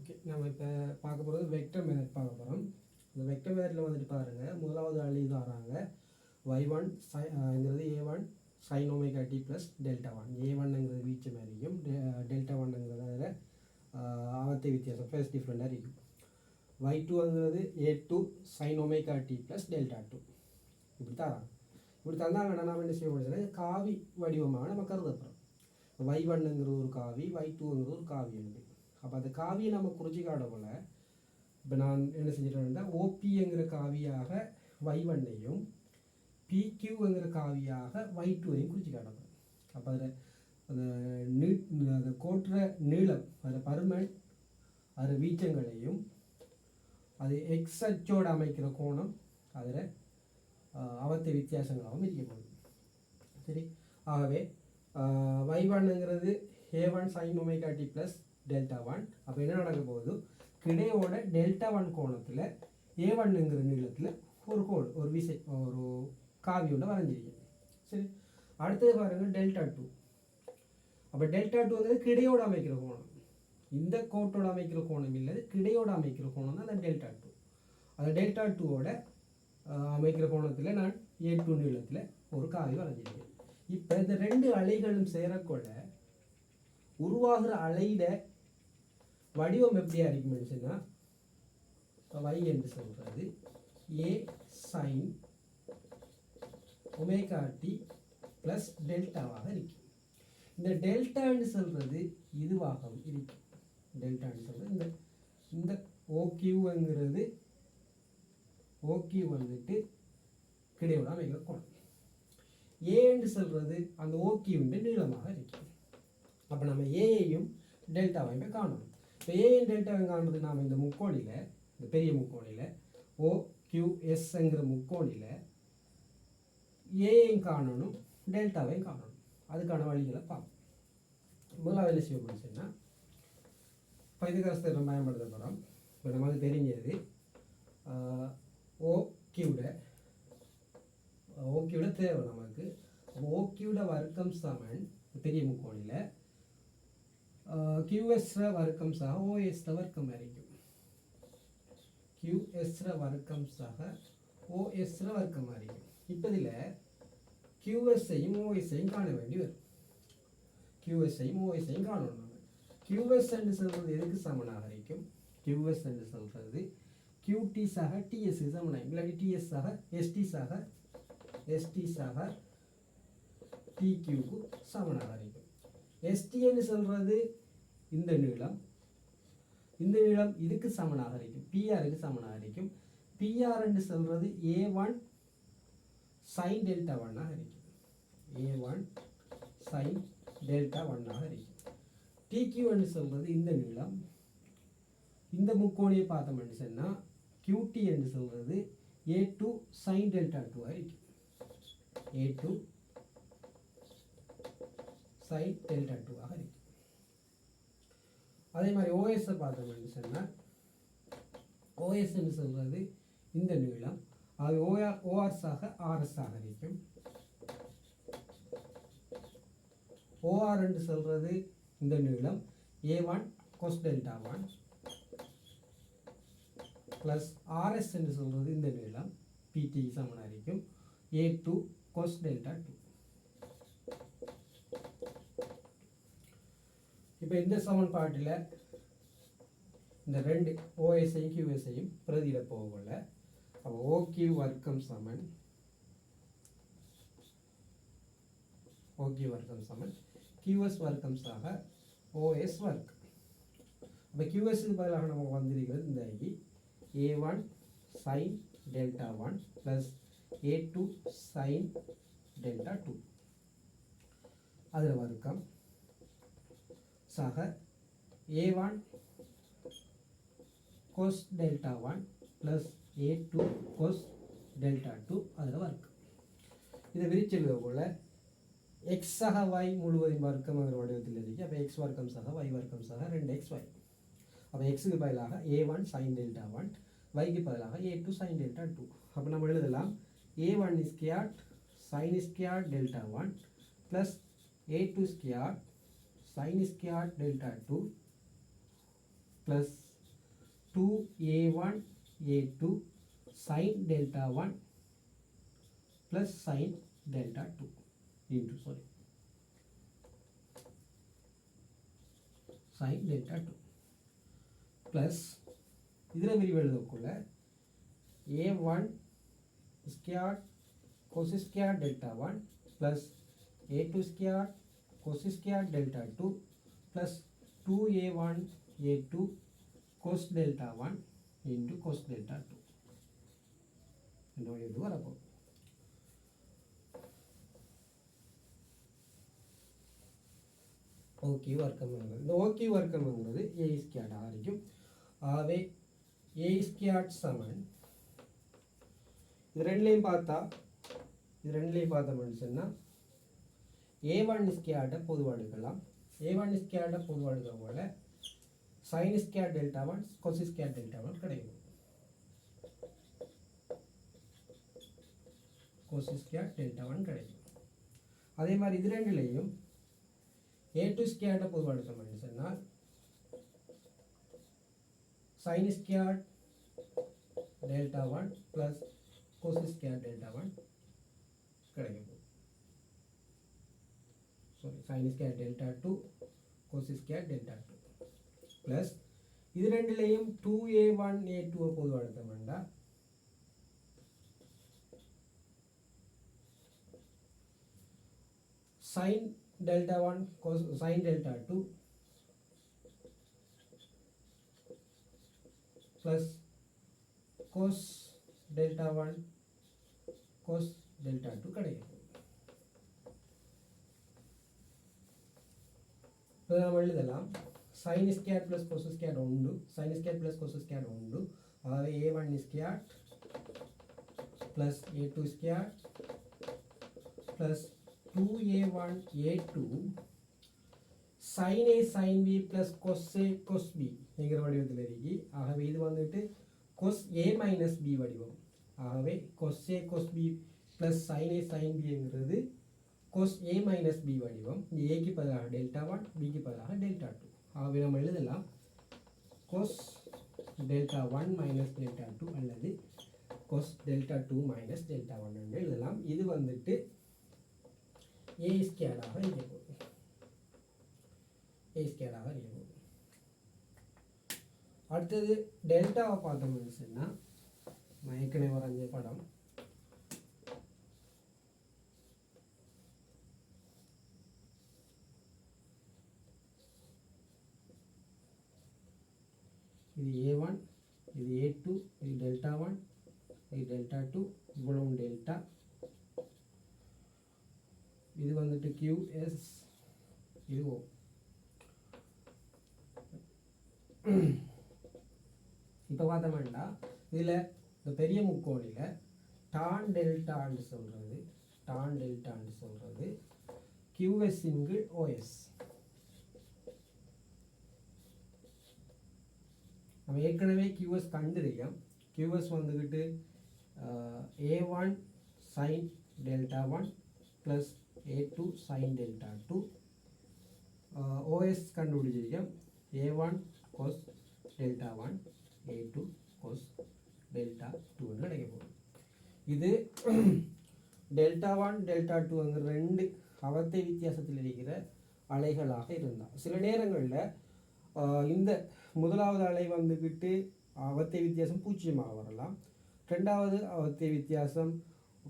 Okay, நம்ம இப்போ பார்க்க போகிறது வெக்டர் மெத்தட் பார்க்க போகிறோம். இந்த வெக்டர் மெத்தடில் வந்துட்டு பாருங்கள், முதலாவது அழி தராங்க y1 ங்கிறது a1 sin omega t plus delta one. a1ங்கிறது வீச்சு மாதிரியும் டெல்டா ஒன்னுங்கிறது அதில் ஆவத்தை வித்தியாசம் ஃபேஸ் டிஃப்ரெண்ட்டாக இருக்கும். y2ங்கிறது a2 sin omega t plus delta two. இப்படி தராங்க. இப்படி தந்தாங்கன்னா நம்ம என்ன செய்ய முடியுதுன்னா காவி வடிவமாக நம்ம கருதப்படுறோம். y1ங்கிறது ஒரு காவி, y2ங்கிறது ஒரு காவி இருக்குது. அப்போ அந்த காவியை நம்ம குறிச்சி காட்ட போல் இப்போ நான் என்ன செஞ்சிட்டேன்னா ஓபிங்கிற காவியாக y1ஐயும் பிக்யூங்கிற காவியாக y2ஐயும் குறிச்சி காட்டப்போம். அப்போ அதில் அந்த கோட்டுற நீளம், அதில் பருமன், அதில் வீச்சங்களையும் அது எக்ஸ் அச்சோடு அமைக்கிற கோணம், அதில் அவத்தை வித்தியாசங்களாகவும் இருக்கப்படுது. சரி, ஆகவே y1ங்கிறது a1 sin omega t plus delta one. அப்போ என்ன நடக்க போகுது, கிடையோட டெல்டா ஒன் கோணத்தில் a1ங்கிற நீளத்தில் ஒரு கோடு, ஒரு விசை, ஒரு காவியோட வரைஞ்சிருக்கு. சரி, அடுத்தது பாருங்கள் டெல்டா டூ. அப்போ டெல்டா டூங்கிறது கிடையோடு அமைக்கிற கோணம். இந்த கோட்டோடு அமைக்கிற கோணம் இல்லை, கிடையோடு அமைக்கிற கோணம் தான் அந்த டெல்டா டூ. அந்த டெல்டா டூவோட அமைக்கிற கோணத்தில் நான் a2 நீளத்தில் ஒரு காவி வரைஞ்சிருக்கேன். இப்போ இந்த ரெண்டு அலைகளும் சேரக்கொள்ள உருவாகிற அலையிட வடிவம் எப்படியா இருக்குன்னு சொன்னால் y என்று சொல்கிறது a sin omega t plus டெல்டாவாக இருக்கும். இந்த டெல்டான்னு சொல்கிறது இதுவாகவும் இருக்கும். டெல்டான்னு சொல்கிறது இந்த ஓக்யூங்கிறது ஓக்யூ வந்துட்டு கிடையோட அமைக்கிற கோணம். ஏன்னு சொல்கிறது அந்த ஓக்யூன்ற நீளமாக இருக்கும். அப்போ நம்ம ஏயையும் டெல்டாவையும் காணணும். இப்போ ஏயும் டெல்டாவையும் காணுறது நாம் இந்த முக்கோணியில், இந்த பெரிய முக்கோணியில் OQSங்கிற முக்கோணியில் ஏயையும் காணணும், டெல்டாவையும் காணணும். அதுக்கான வழிகளை பார்ப்போம். முதலாவது என்ன செய்ய முடிச்சுன்னா பைதகரஸ் தேற்றம் பயன்படுத்த போகிறோம். இப்போ நமக்கு தெரிஞ்சது ஓக்யூட தேவை நமக்கு. ஓக்யூட வர்க்கம் சமன் பெரிய முக்கோணியில் QS வர்க்கம் சக OS வர்க்கம் வரைக்கும். QS வர்க்கம் சக OS வர்க்கம் வரைக்கும். இப்போ இதில் QSஐயும் OSஐயும் காண வேண்டி வரும். QSஐயும் OSஐயும் காணணும். நம்ம QS என்று சொல்கிறது எதுக்கு சமனாக இருக்கும்? QS என்று சொல்கிறது QT சக TS சமனாக, இல்லாட்டி TS சக ST சக ST சக TQக்கு சமனாக இருக்கும். ST என்று சொல்கிறது இந்த நீளம், இந்த நீளம் இதுக்கு சமனாக இருக்கும், PRக்கு சமனாக இருக்கும். PR என்று சொல்கிறது A1 sin டெல்டா ஒன்னாக இருக்கும். A1 sin டெல்டா ஒன்னாக இருக்கும். TQ என்று சொல்கிறது இந்த நீளம், இந்த முக்கோணியை பார்த்தோம்னு சொன்னால் QT என்று சொல்கிறது A2 sin டெல்டா டூவாக இருக்கும். A2 sin டெல்டா டூவாக இருக்கும். அதே மாதிரி OS பார்த்தோம்னு சொன்னால் OS என்று சொல்கிறது இந்த நீளம், அது OR ஆக RS ஆக இருக்கும். OR என்று சொல்கிறது இந்த நீளம் A1 cos delta one plus RS என்று சொல்கிறது இந்த நீளம் PT சமனாக இருக்கும் A2 cos டெல்டா டூ. இப்போ இந்த சமன்பாட்டில் இந்த ரெண்டு OSஐயும் QSஐயும் பிரதியிட போகல. அப்போ OQ வர்க்கம் சமன் QS வர்க்கம் சக OS வர்க்கம். அப்போ QSக்கு பதிலாக நமக்கு வந்திருக்கிறது இந்த A1 sin delta one plus A2 sin delta two. அதில் வர்க்கம் சக A1 cos delta one plus A2 cos delta two. அதில் வர்க்கம். இதை விரிச்செழுத போல் எக்ஸ் சக y முழுவதும் வர்க்கம்ங்கிற வடிவத்தில் இருக்கு. அப்போ எக்ஸ் வர்க்கம் சக y வர்க்கம் சக 2xy. அப்போ எக்ஸுக்கு பதிலாக A1 sin டெல்டா ஒன், yக்கு பதிலாக A2 sin டெல்டா டூ. அப்போ நம்ம எழுதலாம் A1 squared sin squared delta one plus A2 squared sin squared delta two plus 2a1 a2 sin delta 1 plus sin delta 2 into sin delta 2 plus இதில் விரிவு எழுதக்குள்ள a1 squared cos squared delta 1 plus a2 squared cos squared delta 2 plus 2a1 a2 cos delta 1 into cos delta 2 என்னோட இது வரப்போம். Okay வர்க்கம்ங்கிறது இந்த okay வர்க்கம்ங்கிறது ஏ ஸ்கேர்டாக இருக்கும். ஆகவே ஏ scared சமன் இது ரெண்டுலேயும் பார்த்தோம்னு சொன்னால் a1 ஸ்கேர்டை பொதுவாக எடுக்கலாம். a1 ஸ்கேர்டை பொதுவாக எடுக்கிற போல sin square delta 1 cos square delta 1 கிடைக்கும். cos ஸ்கேர் டெல்டா 1 கிடைக்கும். அதே மாதிரி இது ரெண்டுலேயும் a2 ஸ்கேர்டை பொதுவாக எடுத்தோம்னு சொன்னால் sin square delta 1 plus cos square delta 1 கிடைக்கும். sin square delta 2 cos square delta 2 plus இது ரெண்டுலேயும் 2a1 a2 பொதுவாக எடுத்தோம்னா sin delta 1 cos sin delta 2 plus cos delta 1 cos delta 2 கிடைக்கும். இப்போ நம்ம எழுதலாம் sin squared plus cos squared உண்டு, sin squared plus cos squared உண்டு. அதாவது a1 squared plus a2 squared plus 2a1 a2 sin a sin b plus cos a cos b என்கிற வடிவத்தில் இருக்கு. ஆகவே இது வந்துட்டு cos a minus b வடிவம். ஆகவே cos a cos b plus sin a sin b என்கிறது cos a minus b வடிவம். a க்கு பதிலாக delta 1 b க்கு பதிலாக delta 2. ஆகவே நம்ம எழுதலாம் cos delta 1 minus delta 2 அல்லது cos delta 2 minus delta 1 என்று எழுதலாம். இது வந்துட்டு a ஸ்கேராக இருக்கும். அடுத்தது டெல்டாவை பார்த்தோம்னு சொன்னால் நான் ஏற்கனவே வரைஞ்ச படம் இது a1 இது a2 இது delta 1 இது delta 2 இவ்வளவு டெல்டா. இது வந்துட்டு QS இது O. இப்போ பார்த்தோம்னா இதில் இந்த பெரிய முக்கோணியில் டான் டெல்டான்னு சொல்கிறது QS இங்கு OS. நம்ம ஏற்கனவே QS கண்டுருக்கோம். QS வந்துக்கிட்டு A1 sin delta 1 plus a2 sin delta 2 OS கண்டுபிடிச்சிருக்கோம் a1 cos delta 1 a2 cos delta 2 ன்னு கிடைக்க போகுது. இது delta 1 delta 2 ரெண்டு அவத்தை வித்தியாசத்தில் இருக்கிற அலைகளாக இருந்தால் சில நேரங்களில் இந்த முதலாவது அலை வந்துக்கிட்டு அவத்தை வித்தியாசம் 0 வரலாம். ரெண்டாவது அவத்தை வித்தியாசம்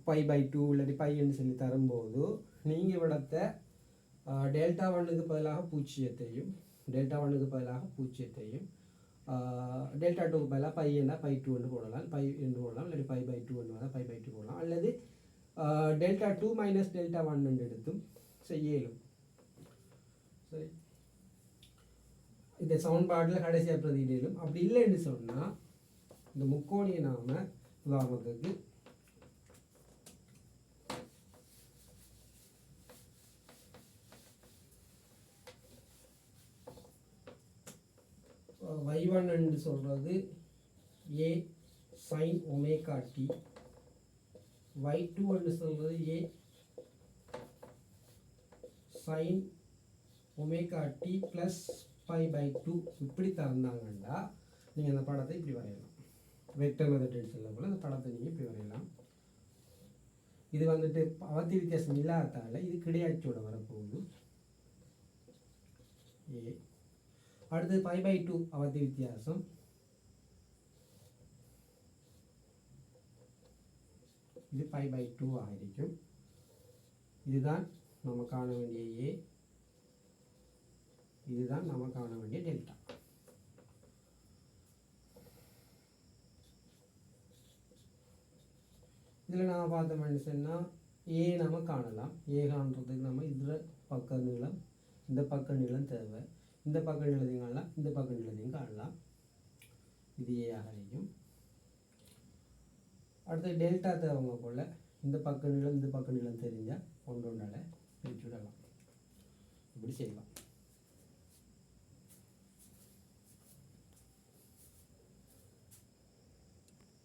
π/2 இல்லாட்டி பைன்னு சொல்லி தரும்போது நீங்கள் விடத்தை டெல்டா 1க்கு பதிலாக 0 டெல்டா 1க்கு பதிலாக 0 டெல்டா 2க்கு பதிலாக பையன்னா π2 என்று போடலாம், பை என்று போடலாம், இல்லாட்டி π/2 என்று π/2 போடலாம், அல்லது டெல்டா 2 மைனஸ் டெல்டா 1 என்று எடுத்தும் செய்யலும். சரி, இந்த சமன்பாட்டில் கடைசியாக பிரதியிடலும். அப்படி இல்லைன்னு சொன்னால் இந்த முக்கோணியை நாம் உதாரணத்துக்கு y1 என்று சொல்கிறது a sin omega t, y2 என்று சொல்கிறது a sin omega t plus π/2 இப்படி தந்தாங்கன்னா நீங்கள் அந்த படத்தை இப்படி வரையலாம். வெக்டர் மெத்தட் சொல்லப்போல் அந்த படத்தை நீங்கள் இப்படி வரையலாம். இது வந்துட்டு அவத்தி வித்தியாசம் இல்லாததால் இது கிடையாச்சோட வரப்போகுது ஏ. அடுத்து 5/2 அவத்தி வித்தியாசம். இது 5/2 ஆகிருக்கும். இதுதான் நம்ம காண வேண்டிய ஏ, இதுதான் நம்ம காண வேண்டிய டெல்டா. இதில் நான் பார்த்தோம்னு சொன்னால் ஏ நம்ம காணலாம். ஏ காணுறதுக்கு நம்ம இதில் பக்க நீளம், இந்த பக்க நீளம் தேவை. இந்த பக்க நீளத்தையும் காணலாம், இந்த பக்க நீளத்தையும் காணலாம். இது ஏ ஆகிருக்கும். அடுத்து டெல்டா தேவைங்க போல் இந்த பக்க நீளம் இந்த பக்க நீளம் தெரிஞ்சால் ஒன்றொன்றால் பிரித்து விடலாம். இப்படி செய்யலாம்.